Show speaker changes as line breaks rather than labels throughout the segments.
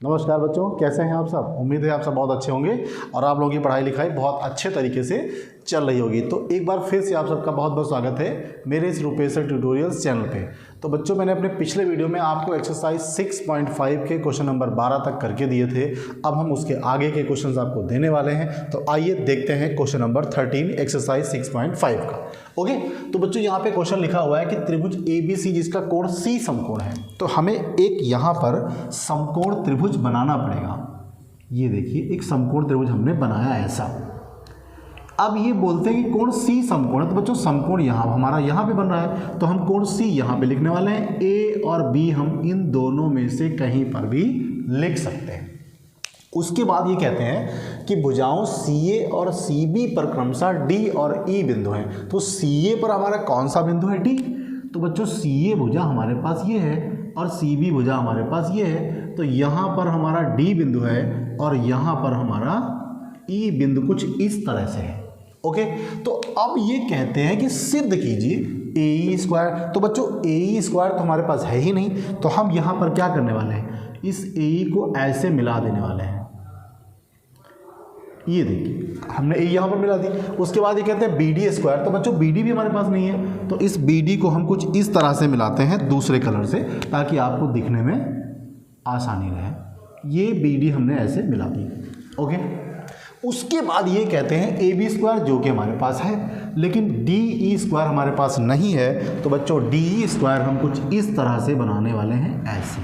नमस्कार बच्चों, कैसे हैं आप सब। उम्मीद है आप सब बहुत अच्छे होंगे और आप लोगों की पढ़ाई लिखाई बहुत अच्छे तरीके से चल रही होगी। तो एक बार फिर से आप सबका बहुत बहुत स्वागत है मेरे इस रूपेश सर ट्यूटोरियल्स चैनल पे। तो बच्चों, मैंने अपने पिछले वीडियो में आपको एक्सरसाइज 6.5 के क्वेश्चन नंबर 12 तक करके दिए थे। अब हम उसके आगे के क्वेश्चंस आपको देने वाले हैं। तो आइए देखते हैं क्वेश्चन नंबर 13 एक्सरसाइज 6.5 का। ओके, तो बच्चों यहाँ पे क्वेश्चन लिखा हुआ है कि त्रिभुज ABC जिसका कोण C समकोण है, तो हमें एक यहाँ पर समकोण त्रिभुज बनाना पड़ेगा। ये देखिए, एक समकोण त्रिभुज हमने बनाया ऐसा। अब ये बोलते हैं कि कोण C समकोण है, तो बच्चों समकोण यहाँ हमारा यहाँ पे बन रहा है, तो हम कोण C यहाँ पे लिखने वाले हैं। A और B हम इन दोनों में से कहीं पर भी लिख सकते हैं। उसके बाद ये कहते हैं कि भुजाओं CA और CB पर क्रमशः D और E बिंदु हैं। तो CA पर हमारा कौन सा बिंदु है? D। तो बच्चों CA भुजा हमारे पास ये है और CB भुजा हमारे पास ये है। तो यहाँ पर हमारा D बिंदु है और यहाँ पर हमारा E बिंदु कुछ इस तरह से है। ओके, तो अब ये कहते हैं कि सिद्ध कीजिए AE स्क्वायर। तो बच्चों AE स्क्वायर तो हमारे पास है ही नहीं, तो हम यहाँ पर क्या करने वाले हैं, इस AE को ऐसे मिला देने वाले हैं। ये देखिए, हमने AE यहाँ पर मिला दी। उसके बाद ये कहते हैं BD स्क्वायर। तो बच्चों BD भी हमारे पास नहीं है, तो इस BD को हम कुछ इस तरह से मिलाते हैं दूसरे कलर से, ताकि आपको दिखने में आसानी रहे। ये BD हमने ऐसे मिला दी। ओके, उसके बाद ये कहते हैं AB स्क्वायर, जो कि हमारे पास है, लेकिन DE स्क्वायर हमारे पास नहीं है। तो बच्चों DE स्क्वायर हम कुछ इस तरह से बनाने वाले हैं ऐसे।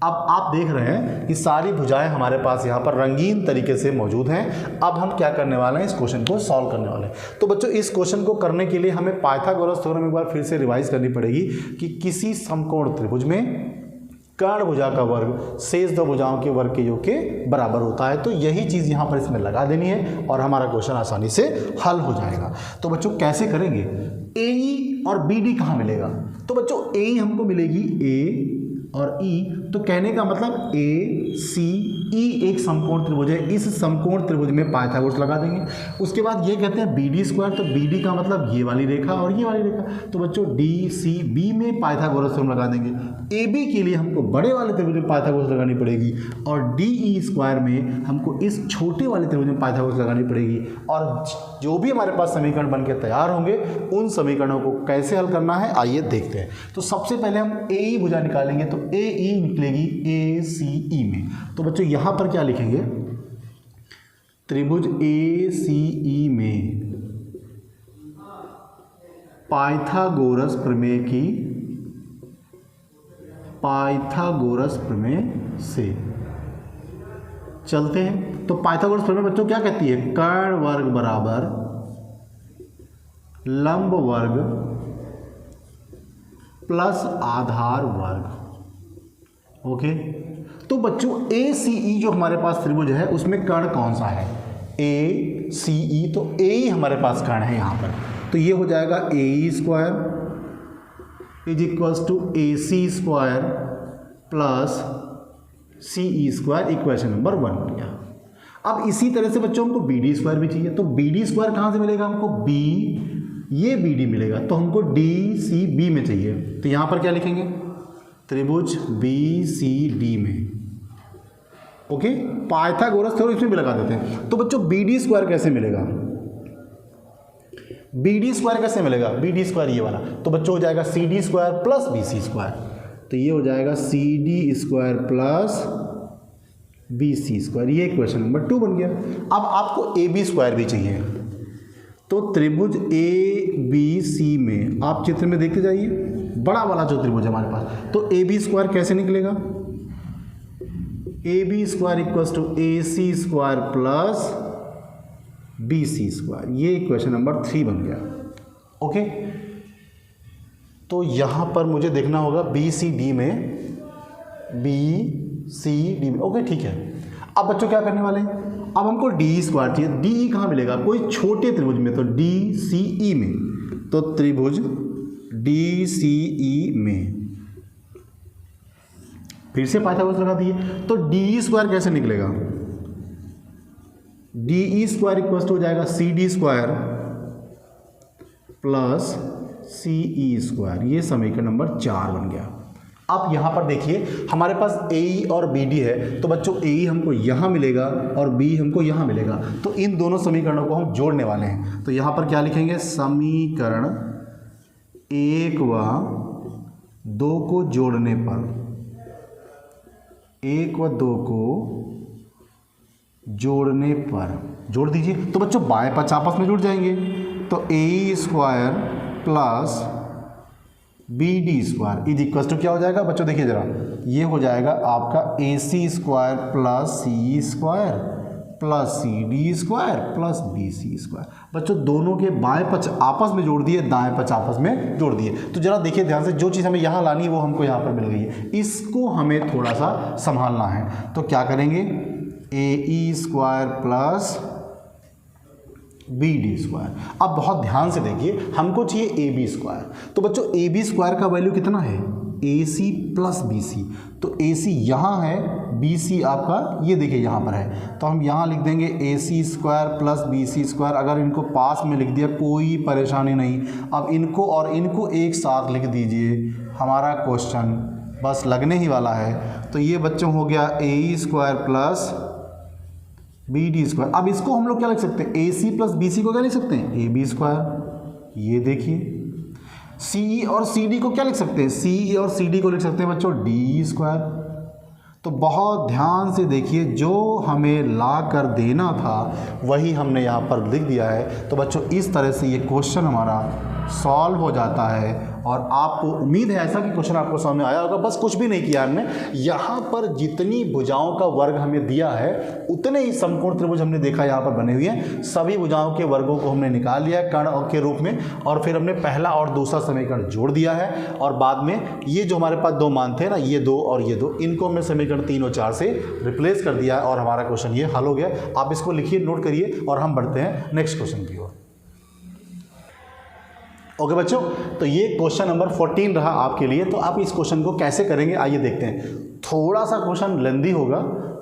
अब आप देख रहे हैं कि सारी भुजाएं हमारे पास यहाँ पर रंगीन तरीके से मौजूद हैं। अब हम क्या करने वाले हैं, इस क्वेश्चन को सॉल्व करने वाले हैं। तो बच्चों इस क्वेश्चन को करने के लिए हमें पाइथागोरस थ्योरम एक बार फिर से रिवाइज करनी पड़ेगी कि किसी समकोण त्रिभुज में कर्ण भुजा का वर्ग शेष दो भुजाओं के वर्ग के योग के बराबर होता है। तो यही चीज़ यहाँ पर इसमें लगा देनी है और हमारा क्वेश्चन आसानी से हल हो जाएगा। तो बच्चों कैसे करेंगे, AE और BD कहाँ मिलेगा? तो बच्चों AE हमको मिलेगी A और E। तो कहने का मतलब ACE एक समकोण त्रिभुज है। इस समकोण त्रिभुज में पाइथागोरस लगा देंगे। उसके बाद ये कहते हैं BD स्क्वायर। तो BD का मतलब ये वाली रेखा और ये वाली रेखा। तो बच्चों DCB में पाइथागोरस हम लगा देंगे। AB के लिए हमको बड़े वाले त्रिभुज में पाइथागोरस लगानी पड़ेगी और DE स्क्वायर में हमको इस छोटे वाले त्रिभुज में पाइथागोरस लगानी पड़ेगी। और जो भी हमारे पास समीकरण बन के तैयार होंगे, उन समीकरणों को कैसे हल करना है आइए देखते हैं। तो सबसे पहले हम AE भुजा निकालेंगे, तो AE निकलेगी ACE में। तो बच्चों यहाँ पर क्या लिखेंगे, त्रिभुज ACE में पाइथागोरस प्रमेय से चलते हैं। तो पाइथागोरस प्रमेय बच्चों क्या कहती है, कर्ण वर्ग बराबर लंब वर्ग प्लस आधार वर्ग। ओके, तो बच्चों ACE जो हमारे पास त्रिभुज है उसमें कर्ण कौन सा है, ACE। तो AE हमारे पास कर्ण है यहाँ पर। तो ये हो जाएगा AE square is equals to AC square plus CE square, equation number 1 हो गया। अब इसी तरह से बच्चों हमको BD स्क्वायर भी चाहिए। तो BD स्क्वायर कहाँ से मिलेगा हमको, ये BD मिलेगा। तो हमको DCB में चाहिए। तो यहाँ पर क्या लिखेंगे, त्रिभुज BCD में। ओके, पाइथागोरस थ्योरम इसमें भी लगा देते हैं। तो बच्चों BD स्क्वायर कैसे मिलेगा, BD स्क्वायर कैसे मिलेगा, BD स्क्वायर ये वाला। तो बच्चों हो जाएगा CD square plus BC square. तो ये हो जाएगा CD square plus BC square. ये क्वेश्चन नंबर 2 बन गया। अब आपको AB स्क्वायर भी चाहिए। तो त्रिभुज ABC में आप चित्र में देखते जाइए, बड़ा वाला जो त्रिभुज है हमारे पास। तो AB स्क्वायर कैसे निकलेगा, AB square equals to AC square plus BC square. ये इक्वेशन नंबर 3 बन गया। ओके, तो यहाँ पर मुझे देखना होगा BCD में, BCD में। ओके ठीक है। अब बच्चों क्या करने वाले हैं, अब हमको DE स्क्वायर चाहिए। DE कहाँ मिलेगा, कोई छोटे त्रिभुज में। तो DCE में, तो त्रिभुज DCE में फिर से पाइथागोरस लगा दिए। तो DE स्क्वायर कैसे निकलेगा, DE स्क्वायर इक्वल हो जाएगा CD square plus CE square. ये समीकरण नंबर 4 बन गया। अब यहाँ पर देखिए हमारे पास AE और BD है, तो बच्चों AE हमको यहाँ मिलेगा और B हमको यहाँ मिलेगा, तो इन दोनों समीकरणों को हम जोड़ने वाले हैं। तो यहाँ पर क्या लिखेंगे, समीकरण 1 व 2 को जोड़ने पर, 1 व 2 को जोड़ने पर जोड़ दीजिए। तो बच्चों बाएं पक्ष आपस में जुड़ जाएंगे, तो AE square plus BD square is equal to क्या हो जाएगा बच्चों, देखिए जरा, ये हो जाएगा आपका AC square plus CE square plus CD square plus BC square. बच्चों दोनों के बाएं पक्ष आपस में जोड़ दिए, दाएं पक्ष आपस में जोड़ दिए। तो जरा देखिए ध्यान से, जो चीज़ हमें यहाँ लानी है वो हमको यहाँ पर मिल गई है, इसको हमें थोड़ा सा संभालना है। तो क्या करेंगे, AE square plus BD square. अब बहुत ध्यान से देखिए, हमको चाहिए AB स्क्वायर, तो बच्चों AB स्क्वायर का वैल्यू कितना है, AC प्लस BC। तो AC यहाँ है, BC आपका ये देखिए यहाँ पर है, तो हम यहाँ लिख देंगे AC square plus BC square. अगर इनको पास में लिख दिया कोई परेशानी नहीं। अब इनको और इनको एक साथ लिख दीजिए, हमारा क्वेश्चन बस लगने ही वाला है। तो ये बच्चों हो गया AE square plus BD square. अब इसको हम लोग क्या लिख सकते हैं, AC प्लस BC को क्या लिख सकते हैं, AB स्क्वायर। ये देखिए CE और CD को क्या लिख सकते हैं, CE और CD को लिख सकते हैं बच्चों DE स्क्वायर। तो बहुत ध्यान से देखिए, जो हमें ला कर देना था वही हमने यहाँ पर लिख दिया है। तो बच्चों इस तरह से ये क्वेश्चन हमारा सॉल्व हो जाता है, और आपको उम्मीद है ऐसा कि क्वेश्चन आपको सामने आया होगा। बस कुछ भी नहीं किया हमने, यहाँ पर जितनी भुजाओं का वर्ग हमें दिया है उतने ही समकोण त्रिभुज हमने देखा यहाँ पर बने हुए हैं। सभी भुजाओं के वर्गों को हमने निकाल लिया है कर्ण के रूप में, और फिर हमने पहला और दूसरा समीकरण जोड़ दिया है, और बाद में ये जो हमारे पास दो मान थे ना, ये 2 और ये 2, इनको हमने समीकरण 3 और 4 से रिप्लेस कर दिया है, और हमारा क्वेश्चन ये हल हो गया। आप इसको लिखिए, नोट करिए, और हम बढ़ते हैं नेक्स्ट क्वेश्चन की ओर। ओके बच्चों, तो ये क्वेश्चन नंबर 14 रहा आपके लिए। तो आप इस क्वेश्चन को कैसे करेंगे आइए देखते हैं। थोड़ा सा क्वेश्चन लेंदी होगा,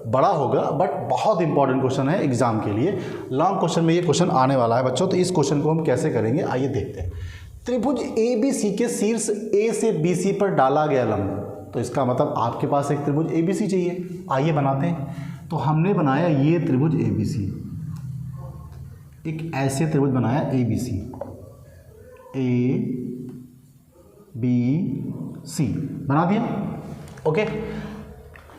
बड़ा होगा, बट बहुत इंपॉर्टेंट क्वेश्चन है एग्जाम के लिए। लॉन्ग क्वेश्चन में ये क्वेश्चन आने वाला है बच्चों। तो इस क्वेश्चन को हम कैसे करेंगे आइए देखते हैं। त्रिभुज ABC के शीर्ष A से BC पर डाला गया लंब, तो इसका मतलब आपके पास एक त्रिभुज ABC चाहिए। आइए बनाते हैं। तो हमने बनाया ये त्रिभुज ABC, एक ऐसे त्रिभुज बनाया ABC, ABC बना दिया। ओके,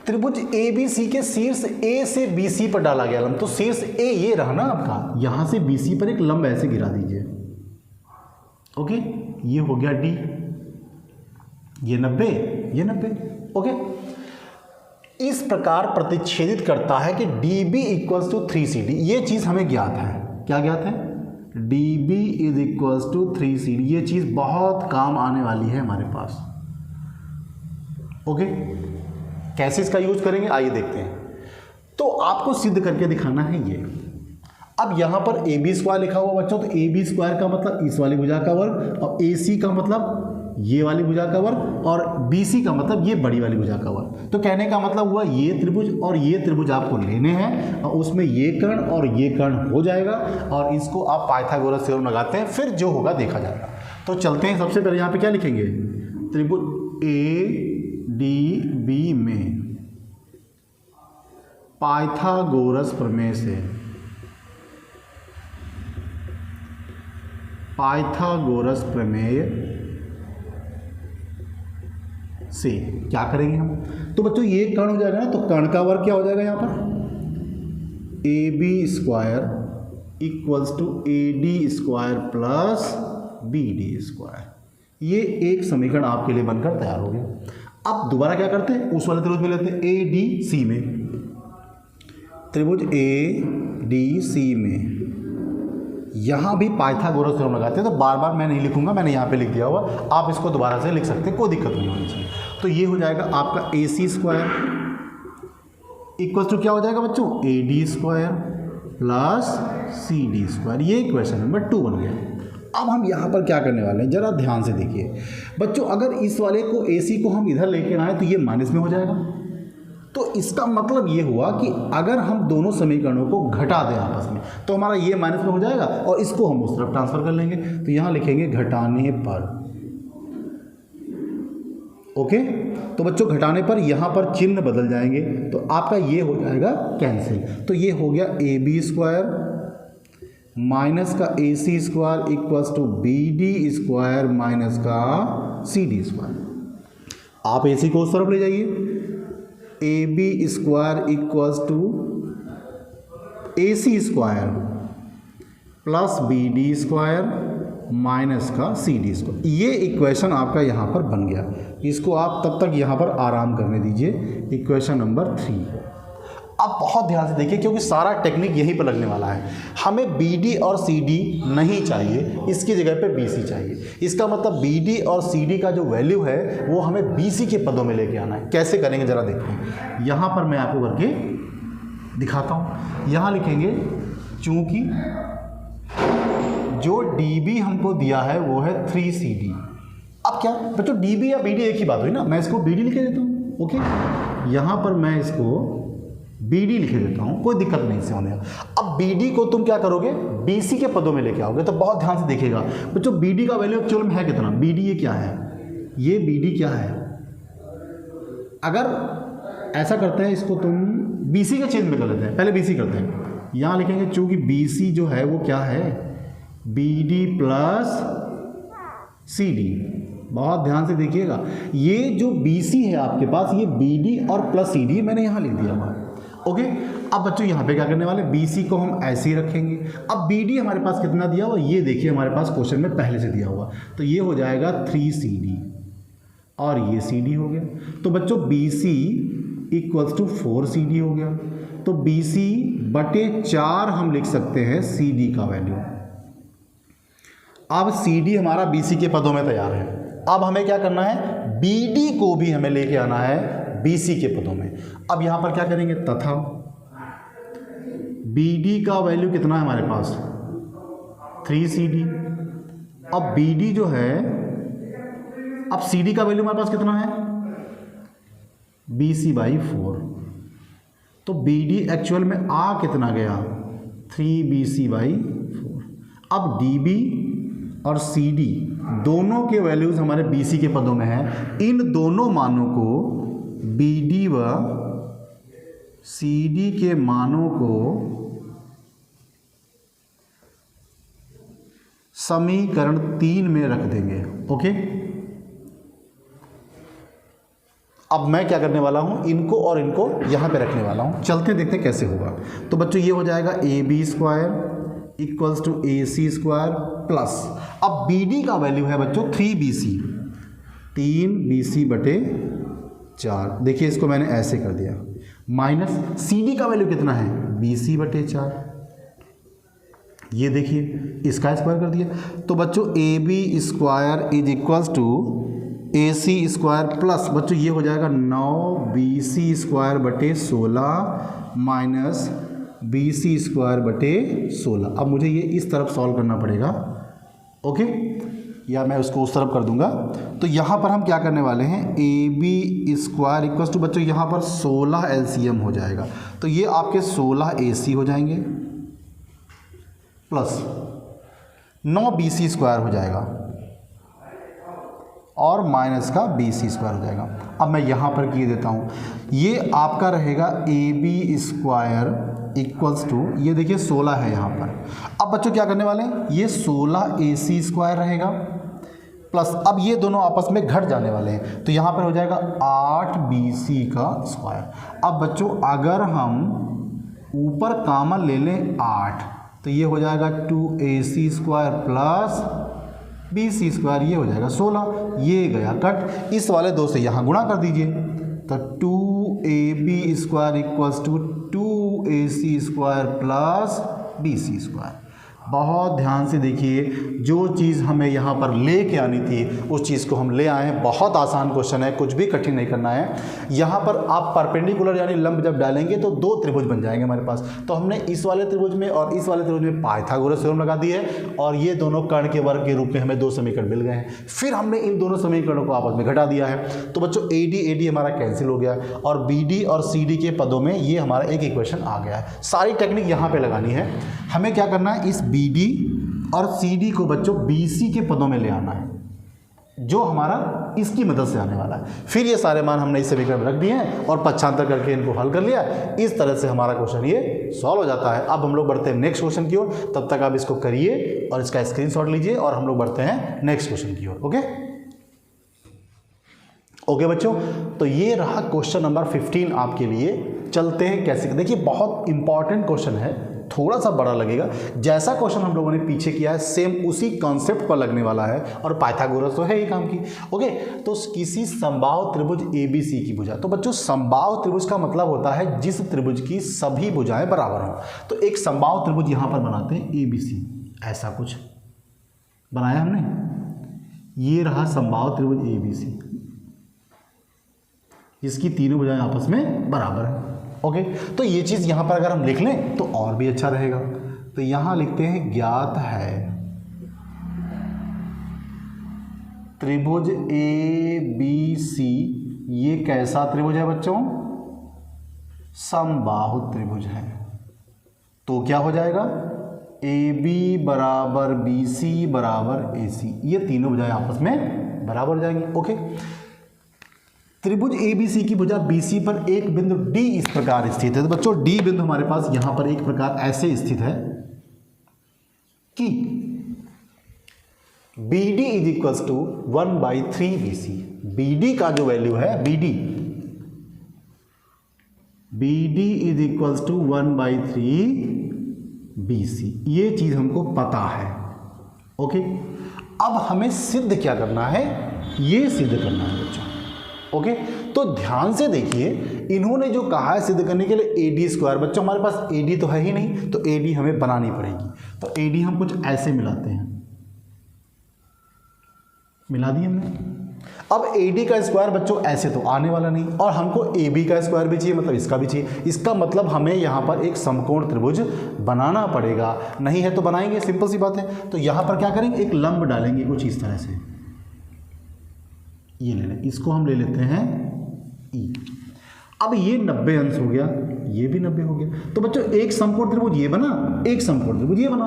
त्रिभुज ABC के शीर्ष A से BC पर डाला गया लंब, तो शीर्ष A ये रहा ना आपका, यहां से BC पर एक लंब ऐसे गिरा दीजिए। ओके, ये हो गया D, ये 90, ये 90। ओके, इस प्रकार प्रतिच्छेदित करता है कि DB इक्वल्स टू 3CD। ये चीज हमें ज्ञात है। क्या ज्ञात है, DB is equals to 3CD। ये चीज़ बहुत काम आने वाली है हमारे पास। ओके, कैसे इसका यूज करेंगे आइए देखते हैं। तो आपको सिद्ध करके दिखाना है ये। अब यहाँ पर AB स्क्वायर लिखा हुआ बच्चों, तो AB स्क्वायर का मतलब इस वाली भुजा का वर्ग, और AC का मतलब ये वाली भुजा का वर्ग, और BC का मतलब ये बड़ी वाली भुजा का वर्ग। तो कहने का मतलब हुआ ये त्रिभुज और ये त्रिभुज आपको लेने हैं, और उसमें ये कर्ण और ये कर्ण हो जाएगा, और इसको आप पाइथागोरस थ्योरम लगाते हैं, फिर जो होगा देखा जाएगा। तो चलते हैं। सबसे पहले यहाँ पे क्या लिखेंगे, त्रिभुज ADB में पाइथागोरस प्रमेय से, पाइथागोरस प्रमेय से क्या करेंगे हम, तो बच्चों ये कर्ण हो जाएगा ना, तो कर्ण का वर्ग क्या हो जाएगा यहाँ पर, AB square equals to AD square plus BD square. ये एक समीकरण आपके लिए बनकर तैयार हो गया। अब दोबारा क्या करते हैं, उस वाले त्रिभुज में लेते हैं ADC में, त्रिभुज ADC में यहाँ भी पाइथागोरस थ्योरम लगाते हैं। तो बार बार मैं नहीं लिखूंगा, मैंने यहाँ पे लिख दिया हुआ, आप इसको दोबारा से लिख सकते हैं, कोई दिक्कत नहीं होनी चाहिए। तो ये हो जाएगा आपका AC स्क्वायर इक्वल टू क्या हो जाएगा बच्चों, AD square plus CD square. ये क्वेश्चन नंबर 2 बन गया। अब हम यहाँ पर क्या करने वाले हैं, जरा ध्यान से देखिए बच्चों। अगर इस वाले को AC को हम इधर लेके आए तो ये माइनस में हो जाएगा। तो इसका मतलब ये हुआ कि अगर हम दोनों समीकरणों को घटा दें आपस में, तो हमारा ये माइनस में हो जाएगा, और इसको हम उस तरफ ट्रांसफर कर लेंगे। तो यहाँ लिखेंगे घटाने पर ओके, तो बच्चों घटाने पर यहाँ पर चिन्ह बदल जाएंगे, तो आपका ये हो जाएगा कैंसिल। तो ये हो गया ए बी स्क्वायर माइनस का A C square equals to B D square minus का सी डी स्क्वायर। आप ए सी को उस तरफ ले जाइए, A B square equals to A C square plus B D square minus का सी डी स्क्वायर। ये इक्वेशन आपका यहाँ पर बन गया। इसको आप तब तक यहाँ पर आराम करने दीजिए। Equation number 3। अब बहुत ध्यान से देखिए क्योंकि सारा टेक्निक यहीं पर लगने वाला है। हमें बी डी और सी डी नहीं चाहिए, इसकी जगह पे बी सी चाहिए। इसका मतलब बी डी और सी डी का जो वैल्यू है वो हमें बी सी के पदों में लेके आना है। कैसे करेंगे ज़रा देखिए। यहाँ पर मैं आपको करके दिखाता हूँ। यहाँ लिखेंगे चूँकि जो dB हमको दिया है वो है 3CD। अब क्या बच्चों dB या BD एक ही बात हुई ना, मैं इसको BD लिखे देता हूँ। ओके, यहाँ पर मैं इसको BD लिखे देता हूँ, कोई दिक्कत नहीं से होने। अब BD को तुम क्या करोगे, BC के पदों में लेके आओगे। तो बहुत ध्यान से देखिएगा बच्चों, BD का वैल्यू एक्चुअल में है कितना। BD ये क्या है, ये BD क्या है। अगर ऐसा करते हैं, इसको तुम BC के चिन्ह में कर लेते हैं। पहले BC करते हैं, यहाँ लिखेंगे चूँकि BC जो है वो क्या है, BD प्लस CD। बहुत ध्यान से देखिएगा, ये जो BC है आपके पास, ये BD और प्लस CD मैंने यहाँ लिख दिया हुआ। ओके, अब बच्चों यहाँ पे क्या करने वाले, BC को हम ऐसे ही रखेंगे। अब BD हमारे पास कितना दिया हुआ, ये देखिए हमारे पास क्वेश्चन में पहले से दिया हुआ, तो ये हो जाएगा 3CD और ये CD हो गया। तो बच्चों BC इक्वल्स टू 4CD हो गया। तो BC बटे 4 हम लिख सकते हैं CD का वैल्यू। अब CD हमारा BC के पदों में तैयार है। अब हमें क्या करना है, BD को भी हमें लेके आना है BC के पदों में। अब यहाँ पर क्या करेंगे, तथा BD का वैल्यू कितना है हमारे पास, 3CD। अब BD जो है, अब CD का वैल्यू हमारे पास कितना है, BC/4। तो BD एक्चुअल में आ कितना गया, 3BC/4। अब DB और CD दोनों के वैल्यूज़ हमारे BC के पदों में हैं। इन दोनों मानों को, BD व CD के मानों को समीकरण 3 में रख देंगे। ओके, अब मैं क्या करने वाला हूं, इनको और इनको यहां पे रखने वाला हूं। चलते देखते कैसे होगा। तो बच्चों ये हो जाएगा AB square equals to AC square plus, अब BD का वैल्यू है बच्चों 3BC, 3BC/4। देखिए इसको मैंने ऐसे कर दिया, माइनस CD का वैल्यू कितना है, BC/4। ये देखिए इसका स्क्वायर कर दिया। तो बच्चों AB square is equals to AC square plus, बच्चों ये हो जाएगा 9BC स्क्वायर बटे 16 माइनस BC स्क्वायर बटे 16। अब मुझे ये इस तरफ सॉल्व करना पड़ेगा। ओके, या मैं उसको उस तरफ कर दूंगा। तो यहाँ पर हम क्या करने वाले हैं, AB स्क्वायर इक्वल्स टू, बच्चों यहाँ पर 16 LCM हो जाएगा। तो ये आपके 16 AC हो जाएंगे प्लस 9 BC स्क्वायर हो जाएगा और माइनस का BC स्क्वायर हो जाएगा। अब मैं यहाँ पर किए देता हूँ, ये आपका रहेगा AB स्क्वायर इक्वल्स टू, ये देखिए 16 है यहाँ पर। अब बच्चों क्या करने वाले हैं, ये 16 AC स्क्वायर रहेगा प्लस, अब ये दोनों आपस में घट जाने वाले हैं, तो यहाँ पर हो जाएगा 8 BC का स्क्वायर। अब बच्चों अगर हम ऊपर कॉमन ले लें 8, तो ये हो जाएगा 2AC square plus BC square, ये हो जाएगा 16, ये गया कट। इस वाले 2 से यहाँ गुणा कर दीजिए, तो 2AB square equals to 2AC square plus BC square. बहुत ध्यान से देखिए, जो चीज़ हमें यहाँ पर लेके आनी थी उस चीज़ को हम ले आए हैं। बहुत आसान क्वेश्चन है, कुछ भी कठिन नहीं करना है। यहाँ पर आप परपेंडिकुलर यानी लंब जब डालेंगे तो 2 त्रिभुज बन जाएंगे हमारे पास। तो हमने इस वाले त्रिभुज में और इस वाले त्रिभुज में पाइथागोरस थ्योरम लगा दी है और ये दोनों कर्ण के वर्ग के रूप में हमें 2 समीकरण मिल गए हैं। फिर हमने इन दोनों समीकरणों को आपस में घटा दिया है। तो बच्चों AD हमारा कैंसिल हो गया और BD और CD के पदों में ये हमारा एक इक्वेशन आ गया है। सारी टेक्निक यहाँ पर लगानी है। हमें क्या करना है, इस BD और CD को बच्चों BC के पदों में ले आना है। जो हमारा इसकी मदद से आने वाला है। फिर ये सारे मान हमने इस समीकरण में रख दिए हैं और पक्षांतर करके इनको हल कर लिया। इस तरह से हमारा क्वेश्चन ये सॉल्व हो जाता है। अब हम लोग बढ़ते हैं नेक्स्ट क्वेश्चन की ओर। तब तक आप इसको करिए और इसका स्क्रीनशॉट लीजिए और हम लोग बढ़ते हैं नेक्स्ट क्वेश्चन की ओर। ओके बच्चों, तो ये रहा क्वेश्चन नंबर 15 आपके लिए। चलते हैं कैसे, देखिए बहुत इंपॉर्टेंट क्वेश्चन है, थोड़ा सा बड़ा लगेगा। जैसा क्वेश्चन हम लोगों ने पीछे किया है सेम उसी कॉन्सेप्ट पर लगने वाला है और पाइथागोरस तो है ही काम की। ओके, तो किसी समबाहु त्रिभुज ABC की भुजा, तो बच्चों समबाहु त्रिभुज का मतलब होता है जिस त्रिभुज की सभी भुजाएं बराबर हों। तो एक समबाहु त्रिभुज यहाँ पर बनाते हैं ABC, ऐसा कुछ बनाया हमने। ये रहा समबाहु त्रिभुज ABC जिसकी तीनों भुजाएं आपस में बराबर हैं। ओके, तो ये चीज़ यहाँ पर अगर हम लिख लें तो और भी अच्छा रहेगा। तो यहाँ लिखते हैं ज्ञात है त्रिभुज ABC, ये कैसा त्रिभुज है बच्चों? समबाहु त्रिभुज है। तो क्या हो जाएगा? AB बराबर BC बराबर AC, ये तीनों भुजाएं आपस में बराबर हो जाएंगी। ओके, त्रिभुज ABC की भुजा BC पर एक बिंदु D इस प्रकार स्थित है। तो बच्चों D बिंदु हमारे पास यहां पर एक प्रकार ऐसे स्थित है कि BD is equals to 1/3 BC। BD का जो वैल्यू है BD is equals to 1/3 BC, ये चीज हमको पता है। ओके, अब हमें सिद्ध क्या करना है? ये सिद्ध करना है बच्चों। ओके, तो ध्यान से देखिए, इन्होंने जो कहा है सिद्ध करने के लिए AD², बच्चों हमारे पास AD तो है ही नहीं, तो AD हमें बनानी पड़ेगी। तो AD हम कुछ ऐसे मिलाते हैं, मिला दिए हमने। अब AD का स्क्वायर बच्चों ऐसे तो आने वाला नहीं, और हमको AB का स्क्वायर भी चाहिए, मतलब इसका भी चाहिए। इसका मतलब हमें यहाँ पर एक समकोण त्रिभुज बनाना पड़ेगा। नहीं है तो बनाएंगे, सिंपल सी बात है। तो यहाँ पर क्या करेंगे? एक लंब डालेंगे कुछ इस तरह से, ये ले लें, इसको हम ले लेते हैं E। अब ये 90 अंश हो गया, ये भी 90 हो गया। तो बच्चों एक समकोण त्रिभुज ये बना, एक समकोण त्रिभुज ये बना।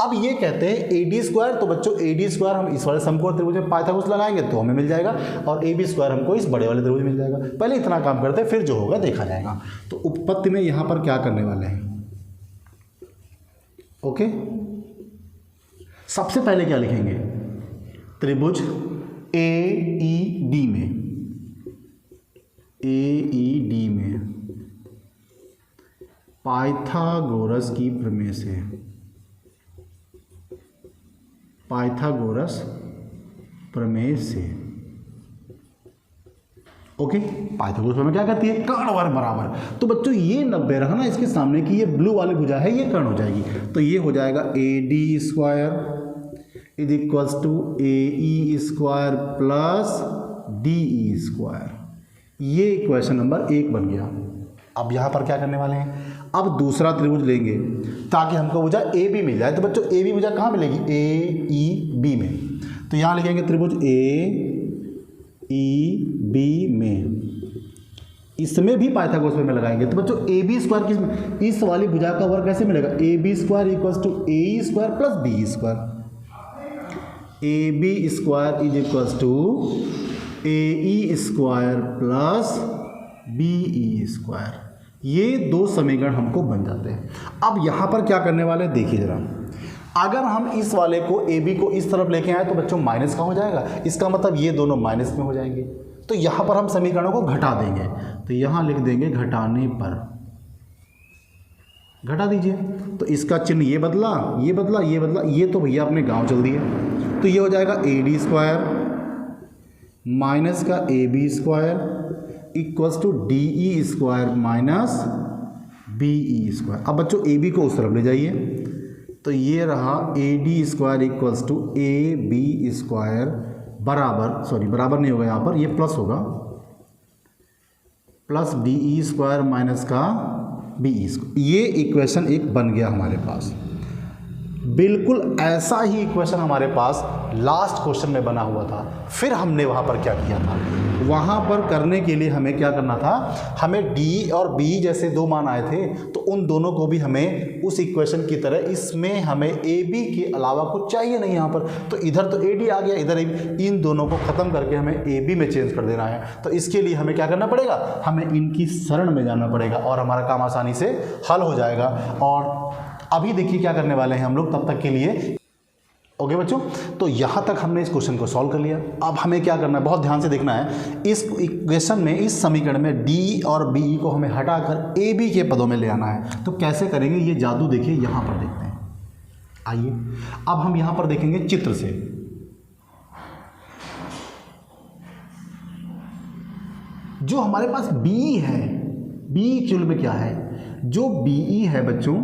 अब ये कहते हैं AD², तो बच्चों AD² हम इस वाले समकोण त्रिभुज में पाइथागोरस लगाएंगे तो हमें मिल जाएगा, और AB² हमको इस बड़े वाले त्रिभुज मिल जाएगा। पहले इतना काम करते हैं, फिर जो होगा देखा जाएगा। तो उत्पत्ति में यहां पर क्या करने वाले हैं? ओके, सबसे पहले क्या लिखेंगे? त्रिभुज AED में पाइथागोरस की प्रमेय से, पाइथागोरस प्रमेय से। ओके, पाइथागोरस प्रमेय क्या कहती है? कर्ण वर्ग बराबर। तो बच्चों ये 90 रहा ना इसके सामने की, ये ब्लू वाली भुजा है, ये कर्ण हो जाएगी। तो ये हो जाएगा AD² is equals to AE² plus DE²। ये इक्वेशन नंबर 1 बन गया। अब यहाँ पर क्या करने वाले हैं? अब दूसरा त्रिभुज लेंगे ताकि हमको भुजा AB मिल जाए। तो बच्चों AB भुजा कहाँ मिलेगी? AEB में। तो यहाँ लिखेंगे त्रिभुज AEB में, इसमें भी पाइथागोरस में लगाएंगे। तो बच्चों AB² किस, इस वाली भुजा का वर्ग कैसे मिलेगा? AB² equals to AE² plus BE²। AB² is equals to AE² plus BE²। ये दो समीकरण हमको बन जाते हैं। अब यहाँ पर क्या करने वाले हैं देखिए जरा। अगर हम इस वाले को AB को इस तरफ लेके आए तो बच्चों माइनस का हो जाएगा, इसका मतलब ये दोनों माइनस में हो जाएंगे। तो यहाँ पर हम समीकरणों को घटा देंगे। तो यहाँ लिख देंगे घटाने पर, घटा दीजिए। तो इसका चिन्ह ये बदला, ये बदला, ये बदला, ये तो भैया अपने गांव चल दिए। तो ये हो जाएगा AD² माइनस का AB² equals to DE² minus BE²। अब बच्चों AB को उस तरफ ले जाइए। तो ये रहा AD² इक्वल्स टू AB² बराबर, सॉरी बराबर नहीं होगा यहाँ पर, ये प्लस होगा, प्लस DE² माइनस का BE²। ये इक्वेशन 1 बन गया हमारे पास। बिल्कुल ऐसा ही इक्वेशन हमारे पास लास्ट क्वेश्चन में बना हुआ था। फिर हमने वहाँ पर क्या किया था, वहाँ पर करने के लिए हमें क्या करना था, हमें d और b जैसे दो मान आए थे, तो उन दोनों को भी हमें उस इक्वेशन की तरह, इसमें हमें ab के अलावा कुछ चाहिए नहीं यहाँ पर, तो इधर तो ad आ गया, इधर इन दोनों को ख़त्म करके हमें ab में चेंज कर देना है। तो इसके लिए हमें क्या करना पड़ेगा, हमें इनकी शरण में जाना पड़ेगा और हमारा काम आसानी से हल हो जाएगा। और अभी देखिए क्या करने वाले हैं हम लोग तब तक के लिए। ओके बच्चों, तो यहाँ तक हमने इस क्वेश्चन को सॉल्व कर लिया। अब हमें क्या करना है, बहुत ध्यान से देखना है। इस इक्वेशन में, इस समीकरण में d और b को हमें हटाकर ab के पदों में ले आना है। तो कैसे करेंगे ये जादू, देखिए यहाँ पर देखते हैं। आइए अब हम यहाँ पर देखेंगे चित्र से। जो हमारे पास b है, b एक्चुअल में क्या है, जो be है बच्चों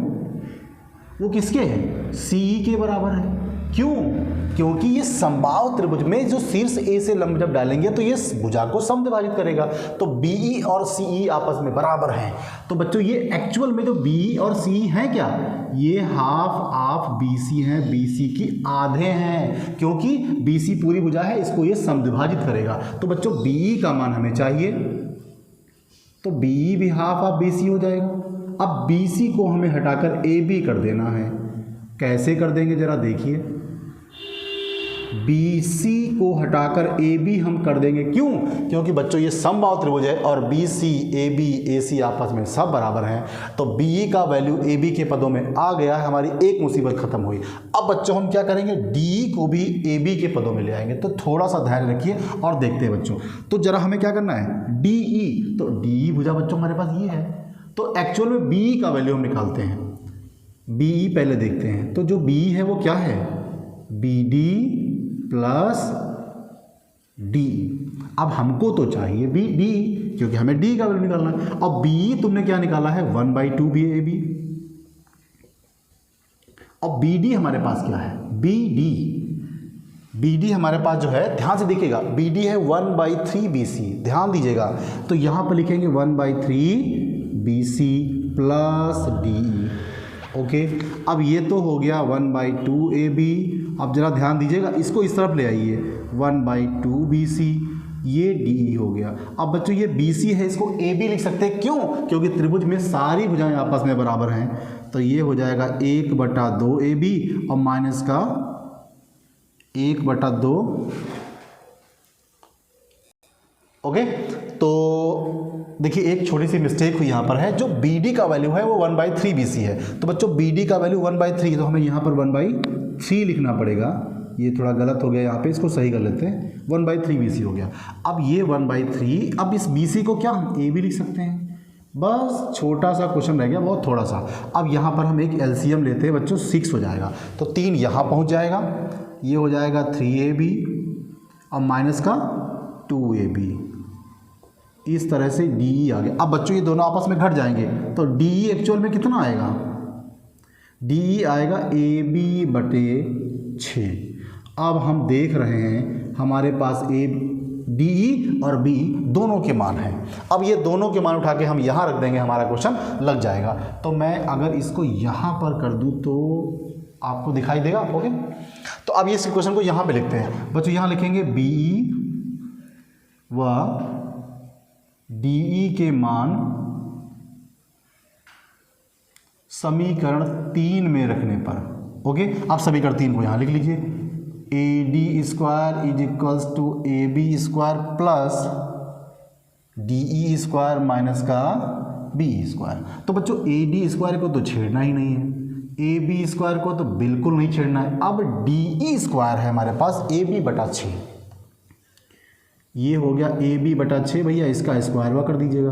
वो किसके है, CE के बराबर है। क्यों, क्योंकि ये समबाहु त्रिभुज में जो शीर्ष A से लंब जब डालेंगे तो ये भुजा को समद्विभाजित करेगा। तो BE और CE आपस में बराबर हैं। तो बच्चों ये एक्चुअल में जो BE और CE हैं क्या, ये हाफ BC हैं, BC की आधे हैं, क्योंकि BC पूरी भुजा है, इसको ये समद्विभाजित करेगा। तो बच्चों BE का मान हमें चाहिए, तो BE भी हाफ BC हो जाएगा। अब BC को हमें हटाकर AB कर देना है। कैसे कर देंगे जरा देखिए, BC को हटाकर AB हम कर देंगे। क्यों, क्योंकि बच्चों ये समबाहु त्रिभुज है और BC, AB, AC आपस में सब बराबर हैं। तो BE का वैल्यू AB के पदों में आ गया है, हमारी एक मुसीबत खत्म हुई। अब बच्चों हम क्या करेंगे, DE को भी AB के पदों में ले आएंगे। तो थोड़ा सा धैर्य रखिए और देखते हैं बच्चों। तो जरा हमें क्या करना है, DE, तो DE भुजा बच्चों हमारे पास ये है, तो एक्चुअल में BE का वैल्यू हम निकालते हैं। BE पहले देखते हैं, तो जो BE है वो क्या है, BD प्लस D। अब हमको तो चाहिए BD, क्योंकि हमें D का वैल्यू निकालना है। अब BE तुमने क्या निकाला है, 1/2 BAB। अब BD हमारे पास क्या है, BD हमारे पास जो है, ध्यान से देखिएगा, BD है 1/3 BC, ध्यान दीजिएगा। तो यहाँ पर लिखेंगे 1/3 BC प्लस DE। ओके, अब ये तो हो गया 1/2 AB। अब जरा ध्यान दीजिएगा, इसको इस तरफ ले आइए, 1/2 BC, ये DE हो गया। अब बच्चों ये BC है, इसको AB लिख सकते हैं। क्यों, क्योंकि त्रिभुज में सारी भुजाएं आपस में बराबर हैं। तो ये हो जाएगा 1/2 AB और माइनस का 1/2। ओके, तो देखिए एक छोटी सी मिस्टेक हुई यहाँ पर है, जो BD का वैल्यू है वो 1/3 BC है। तो बच्चों BD का वैल्यू 1/3, तो हमें यहाँ पर 1/3 लिखना पड़ेगा। ये थोड़ा गलत हो गया यहाँ पे, इसको सही कर लेते हैं, 1/3 BC हो गया। अब ये 1/3, अब इस BC को क्या हम AB लिख सकते हैं। बस छोटा सा क्वेश्चन रह गया, बहुत थोड़ा सा। अब यहाँ पर हम एक LCM लेते हैं बच्चों, 6 हो जाएगा, तो 3 यहाँ पहुँच जाएगा, ये हो जाएगा 3AB और माइनस का 2AB। इस तरह से DE आ गया। अब बच्चों ये दोनों आपस में घट जाएंगे, तो DE एक्चुअल में कितना आएगा, DE आएगा AB/6। अब हम देख रहे हैं हमारे पास DE और B दोनों के मान हैं। अब ये दोनों के मान उठा के हम यहाँ रख देंगे, हमारा क्वेश्चन लग जाएगा। तो मैं अगर इसको यहाँ पर कर दूँ तो आपको दिखाई देगा। ओके, तो अब ये इस क्वेश्चन को यहाँ पे लिखते हैं बच्चों। यहाँ लिखेंगे BE व DE के मान समीकरण 3 में रखने पर। ओके, आप समीकरण 3 को यहाँ लिख लीजिए, AD² is equals to AB² plus DE² minus का BE²। तो बच्चों AD² को तो छेड़ना ही नहीं है, AB² को तो बिल्कुल नहीं छेड़ना है। अब DE² है हमारे पास AB/6, ये हो गया AB/6 भैया, इसका स्क्वायर हुआ कर दीजिएगा।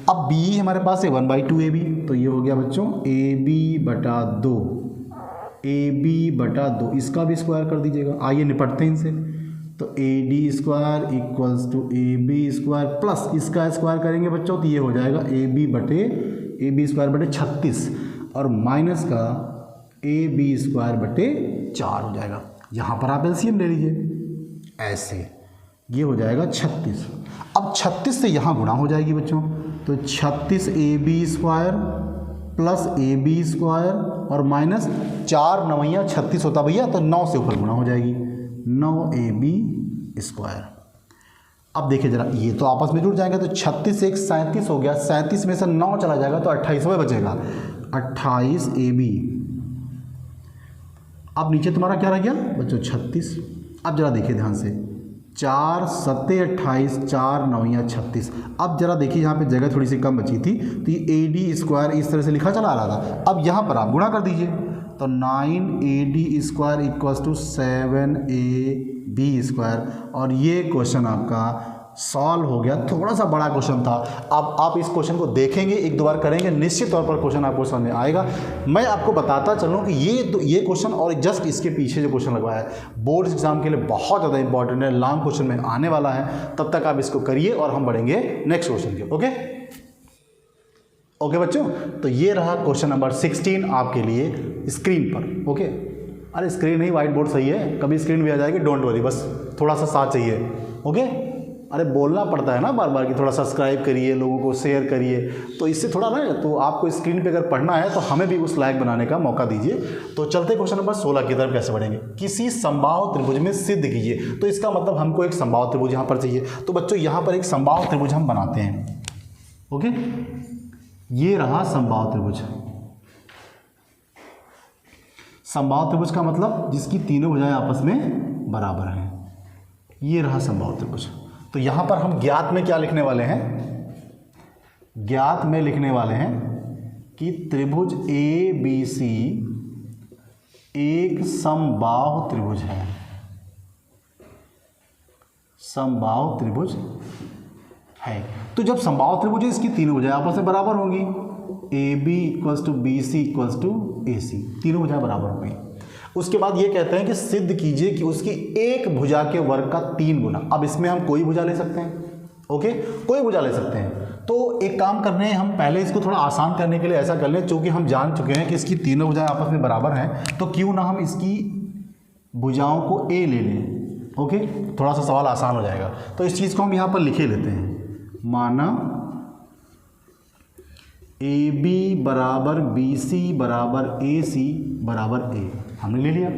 अब BE हमारे पास है 1/2 AB, तो ये हो गया बच्चों AB/2, इसका भी स्क्वायर कर दीजिएगा। आइए निपटते हैं इनसे। तो AD² equals to AB² plus इसका स्क्वायर करेंगे बच्चों, तो ये हो जाएगा AB² 36 और माइनस का AB²/4 हो जाएगा। यहाँ पर आप LCM ले लीजिए, ऐसे ये हो जाएगा 36। अब 36 से यहाँ गुणा हो जाएगी बच्चों, तो 36 AB² प्लस AB² और माइनस 4 9 36 होता भैया, तो 9 से ऊपर गुणा हो जाएगी, 9ab²। अब देखिए जरा, ये तो आपस में जुड़ जाएंगे, तो 36 एक 37 हो गया, 37 में से 9 चला जाएगा तो 28वां बचेगा, 28ab। अब नीचे तुम्हारा क्या रह गया बच्चों 36। अब जरा देखिए ध्यान से, 4 7 28, 4 9 36। अब जरा देखिए यहाँ पे जगह थोड़ी सी कम बची थी, तो ये AD² इस तरह से लिखा चला आ रहा था। अब यहाँ पर आप गुणा कर दीजिए, तो 9AD² = 7AB², और ये क्वेश्चन आपका सॉल्व हो गया। थोड़ा सा बड़ा क्वेश्चन था, अब आप इस क्वेश्चन को देखेंगे, एक दो बार करेंगे, निश्चित तौर पर क्वेश्चन आपको समझ में आएगा। मैं आपको बताता चलूँ कि ये क्वेश्चन और जस्ट इसके पीछे जो क्वेश्चन लगवाया है, बोर्ड एग्जाम के लिए बहुत ज़्यादा इंपॉर्टेंट है, लॉन्ग क्वेश्चन में आने वाला है। तब तक आप इसको करिए और हम बढ़ेंगे नेक्स्ट क्वेश्चन के। ओके बच्चों, तो ये रहा क्वेश्चन नंबर 16 आपके लिए स्क्रीन पर। ओके, अरे स्क्रीन नहीं, व्हाइट बोर्ड सही है, कभी स्क्रीन भी आ जाएगी, डोंट वरी, बस थोड़ा सा साथ चाहिए। ओके, अरे बोलना पड़ता है ना बार बार कि थोड़ा सब्सक्राइब करिए, लोगों को शेयर करिए, तो इससे थोड़ा ना, तो आपको स्क्रीन पे अगर पढ़ना है तो हमें भी उस लायक बनाने का मौका दीजिए। तो चलते क्वेश्चन नंबर 16 की तरफ कैसे बढ़ेंगे। किसी समबाहु त्रिभुज में सिद्ध कीजिए, तो इसका मतलब हमको एक समबाहु त्रिभुज यहाँ पर चाहिए। तो बच्चों यहाँ पर एक समबाहु त्रिभुज हम बनाते हैं। ओके, ये रहा समबाहु त्रिभुज। समबाहु त्रिभुज का मतलब जिसकी तीनों भुजाएं आपस में बराबर हैं, ये रहा समबाहु त्रिभुज। तो यहां पर हम ज्ञात में क्या लिखने वाले हैं, ज्ञात में लिखने वाले हैं कि त्रिभुज ABC एक समबाहु त्रिभुज है, समबाहु त्रिभुज है। तो जब समबाहु त्रिभुज है, इसकी तीनों भुजाएं आपस में बराबर होंगी, AB = BC = AC, तीनों भुजाएं बराबर होंगी। उसके बाद ये कहते हैं कि सिद्ध कीजिए कि उसकी एक भुजा के वर्ग का 3 गुना। अब इसमें हम कोई भुजा ले सकते हैं। ओके, कोई भुजा ले सकते हैं। तो एक काम करने हैं, हम पहले इसको थोड़ा आसान करने के लिए ऐसा कर लें, चूँकि हम जान चुके हैं कि इसकी तीनों भुजाएं आपस में बराबर हैं, तो क्यों ना हम इसकी भुजाओं को A ले लें। ओके, थोड़ा सा सवाल आसान हो जाएगा। तो इस चीज़ को हम यहाँ पर लिखे लेते हैं, माना AB = BC = AC = A, हमने ले लिया।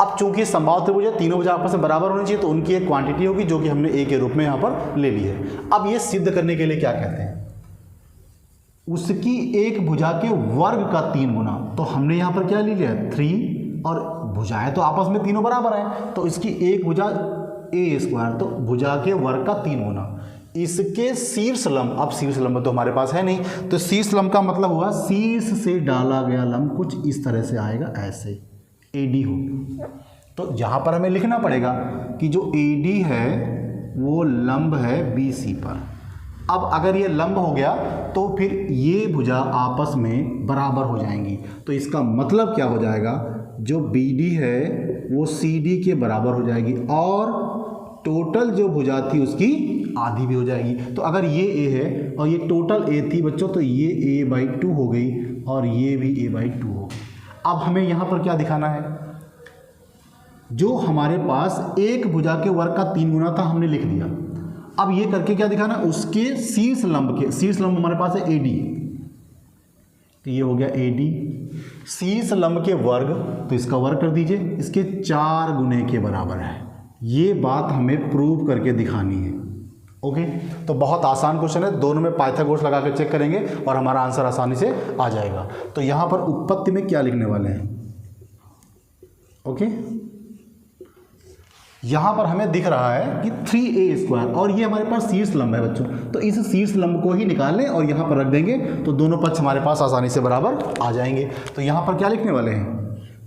अब चूंकि समबाहु त्रिभुज है, तीनों भुजा आपस में बराबर होनी चाहिए, तो उनकी एक क्वांटिटी होगी जो कि हमने A के रूप में यहाँ पर ले ली है। अब ये सिद्ध करने के लिए क्या कहते हैं, उसकी एक भुजा के वर्ग का 3 गुना। तो हमने यहाँ पर क्या ले लिया 3, और भुजाएं तो आपस में तीनों बराबर हैं, तो इसकी एक भुजा A², तो भुजा के वर्ग का 3 गुना। इसके शीर्ष लंब, अब शीर्ष लंब तो हमारे पास है नहीं, तो शीर्ष लंब का मतलब हुआ शीर्ष से डाला गया लंब कुछ इस तरह से आएगा, ऐसे AD हो। तो यहाँ पर हमें लिखना पड़ेगा कि जो AD है वो लंब है BC पर। अब अगर ये लंब हो गया तो फिर ये भुजा आपस में बराबर हो जाएंगी, तो इसका मतलब क्या हो जाएगा, जो BD है वो CD के बराबर हो जाएगी, और टोटल जो भुजा थी उसकी आधी भी हो जाएगी। तो अगर ये A है और ये टोटल A थी बच्चों, तो ये A/2 हो गई और ये भी A/2 हो गई। अब हमें यहाँ पर क्या दिखाना है, जो हमारे पास एक भुजा के वर्ग का 3 गुना था हमने लिख दिया। अब ये करके क्या दिखाना, उसके शीर्ष लंब के, शीर्ष लंब हमारे पास है AD, तो ये हो गया AD। शीर्ष लंब के वर्ग, तो इसका वर्ग कर दीजिए, इसके 4 गुने के बराबर है। ये बात हमें प्रूव करके दिखानी है। ओके, तो बहुत आसान क्वेश्चन है, दोनों में पाइथागोरस लगा के चेक करेंगे और हमारा आंसर आसानी से आ जाएगा। तो यहाँ पर उत्पत्ति में क्या लिखने वाले हैं, ओके, यहाँ पर हमें दिख रहा है कि 3A², और ये हमारे पास शीर्ष लंब है बच्चों, तो इस शीर्ष लंब को ही निकाल लें और यहाँ पर रख देंगे, तो दोनों पक्ष हमारे पास आसानी से बराबर आ जाएंगे। तो यहाँ पर क्या लिखने वाले हैं,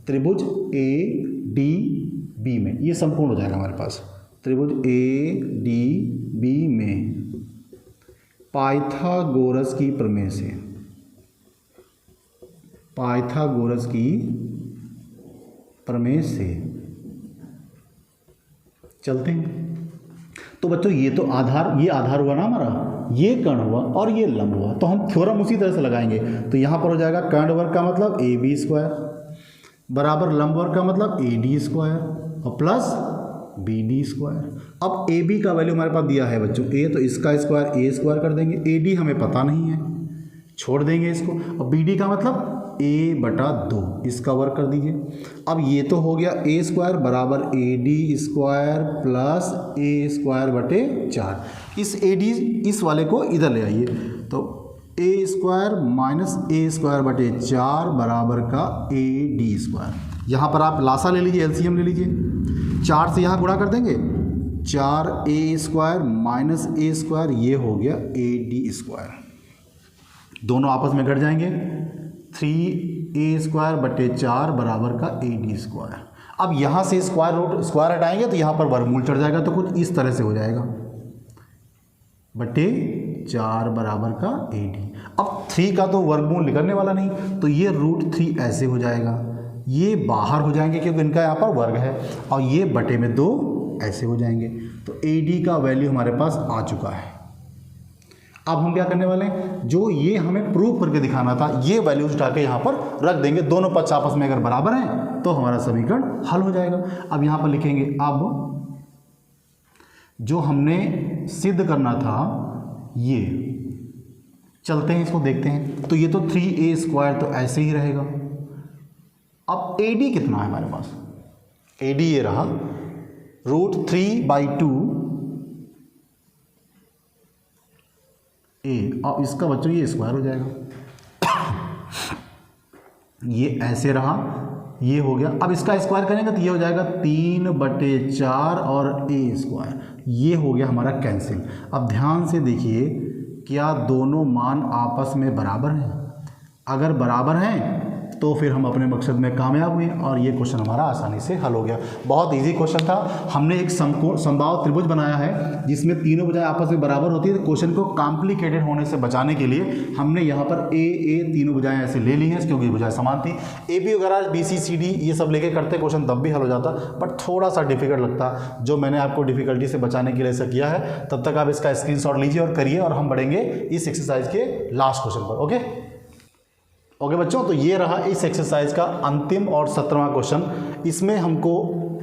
त्रिभुज ADB में, ये संपूर्ण हो जाएगा हमारे पास, त्रिभुज ADB में पाइथागोरस की प्रमेय से, पाइथागोरस की प्रमेय से चलते हैं। तो बच्चों ये तो आधार, ये आधार हुआ ना हमारा, ये कर्ण हुआ और ये लंब हुआ, तो हम थ्योरम उसी तरह से लगाएंगे। तो यहाँ पर हो जाएगा कर्ण वर्ग का मतलब AB² बराबर लंब वर्ग का मतलब AD² और प्लस BD²। अब AB का वैल्यू हमारे पास दिया है बच्चों A, तो इसका स्क्वायर A² कर देंगे, AD हमें पता नहीं है, छोड़ देंगे इसको, और BD का मतलब a बटा 2, इसका वर्ग कर दीजिए। अब ये तो हो गया ए स्क्वायर बराबर A D square plus A square बटे 4। इस ए डी इस वाले को इधर ले आइए, तो ए स्क्वायर माइनस ए स्क्वायर बटे 4 बराबर का ए डी स्क्वायर। यहाँ पर आप लासा ले लीजिए, एलसीएम ले लीजिए, 4 से यहाँ गुणा कर देंगे, 4a स्क्वायर माइनस ए स्क्वायर, ये हो गया ए डी स्क्वायर। दोनों आपस में घट जाएंगे, 3a स्क्वायर बटे 4 बराबर का ए डी स्क्वायर। अब यहाँ से स्क्वायर हटाएंगे तो यहाँ पर वर्गमूल चढ़ जाएगा, तो कुछ इस तरह से हो जाएगा, बटे 4 बराबर का ए डी। अब 3 का तो वर्गमूल निकलने वाला नहीं, तो ये √3 ऐसे हो जाएगा, ये बाहर हो जाएंगे क्योंकि इनका यहाँ पर वर्ग है, और ये बटे में 2 ऐसे हो जाएंगे। तो ए डी का वैल्यू हमारे पास आ चुका है। अब हम क्या करने वाले हैं, जो ये हमें प्रूव करके दिखाना था, ये वैल्यूज उठा के यहाँ पर रख देंगे। दोनों पक्ष आपस में अगर बराबर हैं तो हमारा समीकरण हल हो जाएगा। अब यहाँ पर लिखेंगे, अब जो हमने सिद्ध करना था ये, चलते हैं इसको देखते हैं। तो ये तो 3a स्क्वायर तो ऐसे ही रहेगा। अब ए डी कितना है हमारे पास, ए डी ये रहा √3/2 a, अब इसका बच्चों ये स्क्वायर हो जाएगा, ये ऐसे रहा, ये हो गया। अब इसका स्क्वायर करेंगे तो ये हो जाएगा 3/4 और a स्क्वायर, ये हो गया हमारा कैंसिल। अब ध्यान से देखिए, क्या दोनों मान आपस में बराबर हैं? अगर बराबर हैं तो फिर हम अपने मकसद में कामयाब हुए और ये क्वेश्चन हमारा आसानी से हल हो गया। बहुत इजी क्वेश्चन था। हमने एक समबाहु त्रिभुज बनाया है जिसमें तीनों भुजाएं आपस में बराबर होती है। तो क्वेश्चन को कॉम्प्लिकेटेड होने से बचाने के लिए हमने यहाँ पर ए तीनों भुजाएं ऐसे ले ली हैं, क्योंकि भुजाएं समान थी। ए बी वगैरह बी सी सी डी ये सब लेके करते क्वेश्चन तब भी हल हो जाता, बट थोड़ा सा डिफिकल्ट लगता। जो मैंने आपको डिफिकल्टी से बचाने के लिए ऐसा किया है, तब तक आप इसका स्क्रीनशॉट लीजिए और करिए, और हम बढ़ेंगे इस एक्सरसाइज के लास्ट क्वेश्चन पर। ओके बच्चों, तो ये रहा इस एक्सरसाइज का अंतिम और 17वां क्वेश्चन। इसमें हमको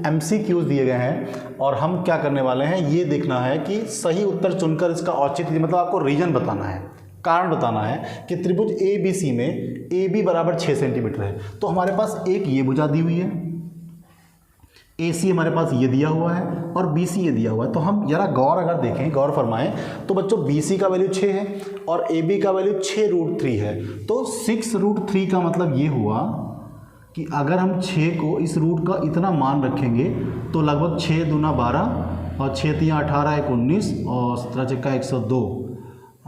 MCQs दिए गए हैं और हम क्या करने वाले हैं, ये देखना है कि सही उत्तर चुनकर इसका औचित्य, मतलब आपको रीजन बताना है, कारण बताना है कि त्रिभुज ABC में AB बराबर 6 सेंटीमीटर है। तो हमारे पास एक ये भुजा दी हुई है, AC हमारे पास ये दिया हुआ है और BC ये दिया हुआ है। तो हम जरा अगर देखें, गौर फरमाएं, तो बच्चों BC का वैल्यू 6 है और AB का वैल्यू 6√3 है। तो 6√3 का मतलब ये हुआ कि अगर हम 6 को इस रूट का इतना मान रखेंगे तो लगभग 6 दूना 12 और 6 तियाँ 18 1 19 और 17 चक्का 102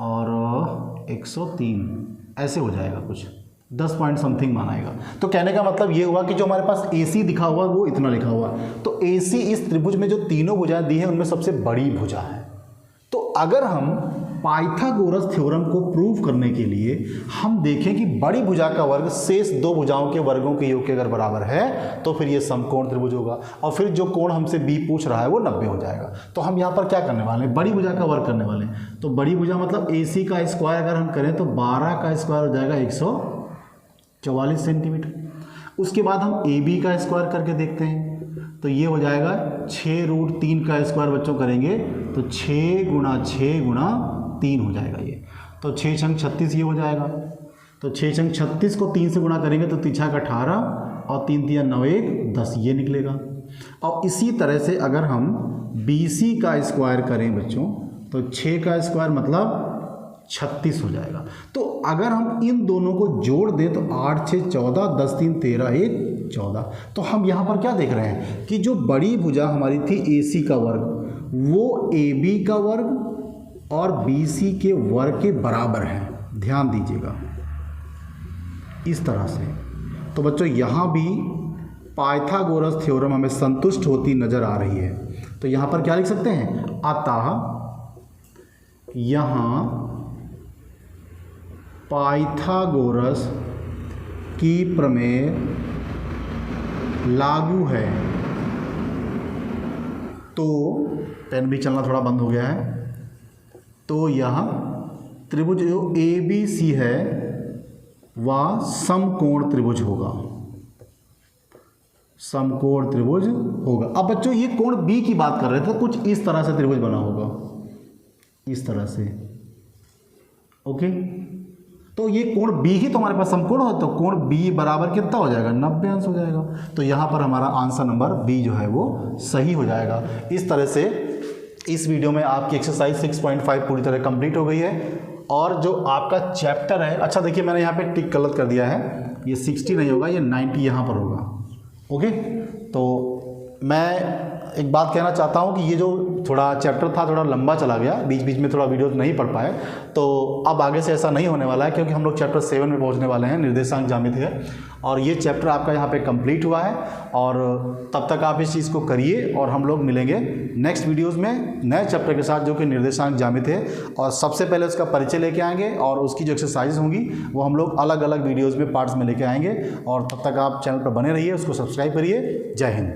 और 103 ऐसे हो जाएगा, कुछ 10 पॉइंट समथिंग मानाएगा। तो कहने का मतलब ये हुआ कि जो हमारे पास AC दिखा हुआ है वो इतना लिखा हुआ है। तो AC इस त्रिभुज में जो तीनों भुजाएं दी हैं उनमें सबसे बड़ी भुजा है। तो अगर हम पाइथागोरस थ्योरम को प्रूव करने के लिए हम देखें कि बड़ी भुजा का वर्ग शेष दो भुजाओं के वर्गों के योग के अगर बराबर है तो फिर ये समकोण त्रिभुज होगा, और फिर जो कोण हमसे B पूछ रहा है वो 90 हो जाएगा। तो हम यहाँ पर क्या करने वाले हैं, बड़ी भुजा का वर्ग करने वाले हैं। तो बड़ी भुजा मतलब AC का स्क्वायर अगर हम करें तो 12 का स्क्वायर हो जाएगा 144 सेंटीमीटर। उसके बाद हम AB का स्क्वायर करके देखते हैं, तो ये हो जाएगा 6√3 का स्क्वायर बच्चों करेंगे तो 6 × 6 × 3 हो जाएगा ये। तो 6 छंग 36 ये हो जाएगा। तो 6 छंग 36 को 3 से गुणा करेंगे तो 3 छक 18 और 3 तिया 9 1 10 ये निकलेगा। और इसी तरह से अगर हम BC का स्क्वायर करें बच्चों तो 6 का स्क्वायर मतलब 36 हो जाएगा। तो अगर हम इन दोनों को जोड़ दें तो 8 6 14 10 3 13 1 14। तो हम यहाँ पर क्या देख रहे हैं कि जो बड़ी भुजा हमारी थी AC का वर्ग वो AB का वर्ग और BC के वर्ग के बराबर है। ध्यान दीजिएगा इस तरह से। तो बच्चों यहाँ भी पाइथागोरस थ्योरम हमें संतुष्ट होती नजर आ रही है। तो यहाँ पर क्या लिख सकते हैं, अतः यहाँ पाइथागोरस की प्रमेय लागू है। तो पेन भी चलना थोड़ा बंद हो गया है। तो यह त्रिभुज जो ABC है वह समकोण त्रिभुज होगा, समकोण त्रिभुज होगा। अब बच्चों ये कोण B की बात कर रहे थे, तो कुछ इस तरह से त्रिभुज बना होगा, इस तरह से। ओके, तो ये कोण बी ही तो हमारे पास समकोण हो, तो कोण बी बराबर कितना हो जाएगा, 90 अंश हो जाएगा। तो यहाँ पर हमारा आंसर नंबर बी जो है वो सही हो जाएगा। इस तरह से इस वीडियो में आपकी एक्सरसाइज 6.5 पूरी तरह कंप्लीट हो गई है। और जो आपका चैप्टर है, अच्छा देखिए मैंने यहाँ पे टिक गलत कर दिया है, ये 60 नहीं होगा, ये 90 यहाँ पर होगा। ओके, तो मैं एक बात कहना चाहता हूँ कि ये जो थोड़ा चैप्टर था थोड़ा लंबा चला गया, बीच बीच में थोड़ा वीडियो नहीं पढ़ पाए, तो अब आगे से ऐसा नहीं होने वाला है, क्योंकि हम लोग चैप्टर 7 में पहुँचने वाले हैं, निर्देशांक ज्यामिति है, और ये चैप्टर आपका यहाँ पे कंप्लीट हुआ है। और तब तक आप इस चीज़ को करिए, और हम लोग मिलेंगे नेक्स्ट वीडियोज़ में नए चैप्टर के साथ, जो कि निर्देशांक ज्यामिति है। और सबसे पहले उसका परिचय लेके आएंगे, और उसकी जो एक्सरसाइज होंगी वो हम लोग अलग अलग वीडियोज़ में पार्ट्स में लेके आएंगे। और तब तक आप चैनल पर बने रहिए, उसको सब्सक्राइब करिए। जय हिंद।